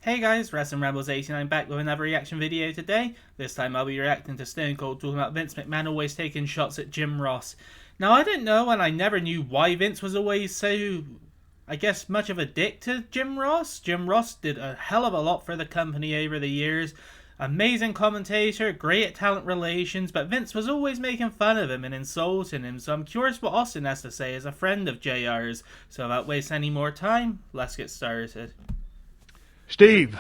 Hey guys, Wrestling Rebels 89 back with another reaction video today. This time I'll be reacting to Stone Cold talking about Vince McMahon always taking shots at Jim Ross. Now I didn't know and I never knew why Vince was always so, I guess, much of a dick to Jim Ross. Jim Ross did a hell of a lot for the company over the years. Amazing commentator, great at talent relations, but Vince was always making fun of him and insulting him, so I'm curious what Austin has to say as a friend of JR's. So without wasting any more time, let's get started. Steve,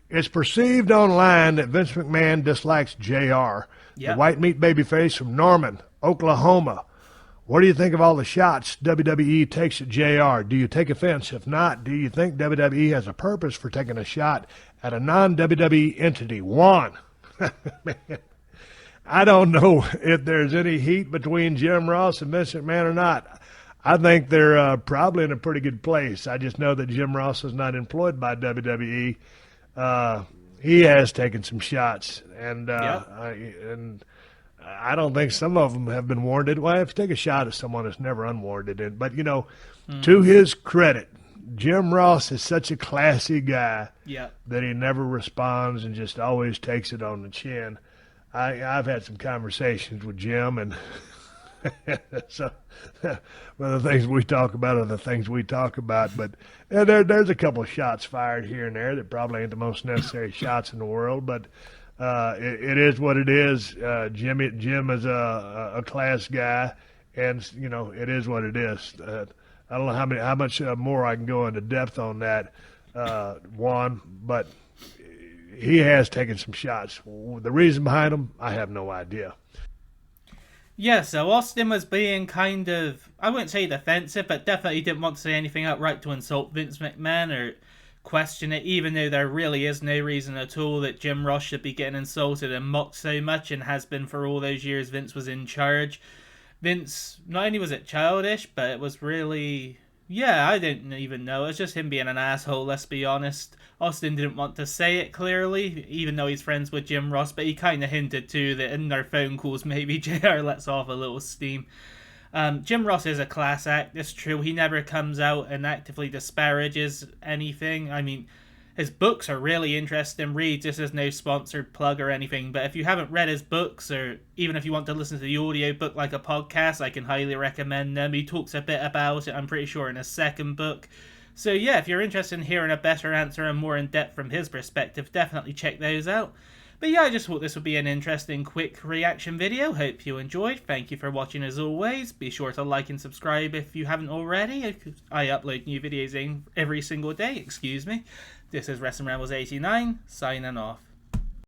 it's perceived online that Vince McMahon dislikes JR, the white meat babyface from Norman, Oklahoma. What do you think of all the shots WWE takes at JR? Do you take offense? If not, do you think WWE has a purpose for taking a shot at a non-WWE entity? Juan. I don't know if there's any heat between Jim Ross and Vince McMahon or not. I think they're probably in a pretty good place. I just know that Jim Ross is not employed by WWE. He has taken some shots, and I don't think some of them have been warranted. Well, if you take a shot at someone, it's never unwarranted. But, you know, to his credit, Jim Ross is such a classy guy that he never responds and just always takes it on the chin. I've had some conversations with Jim, and so one of the things we talk about are the things we talk about. But there's a couple of shots fired here and there that probably ain't the most necessary shots in the world, but it is what it is. Jim is a class guy, and you know it is what it is. I don't know how much more I can go into depth on that, Juan, but he has taken some shots. The reason behind them, I have no idea. Yeah, so Austin was being kind of, I wouldn't say defensive, but definitely didn't want to say anything outright to insult Vince McMahon or question it, even though there really is no reason at all that Jim Ross should be getting insulted and mocked so much, and has been for all those years Vince was in charge. Vince, not only was it childish, but it was really, yeah, I didn't even know. It was just him being an asshole, let's be honest. Austin didn't want to say it clearly, even though he's friends with Jim Ross, but he kind of hinted too that in their phone calls maybe JR lets off a little steam. Jim Ross is a class act, it's true. He never comes out and actively disparages anything. I mean, his books are really interesting reads. This is no sponsored plug or anything, but if you haven't read his books, or even if you want to listen to the audiobook like a podcast, I can highly recommend them. He talks a bit about it, I'm pretty sure, in his second book. So yeah, if you're interested in hearing a better answer and more in-depth from his perspective, definitely check those out. But yeah, I just thought this would be an interesting quick reaction video. Hope you enjoyed. Thank you for watching as always. Be sure to like and subscribe if you haven't already. I upload new videos every single day, excuse me. This is Wrestling Rebels 89, signing off.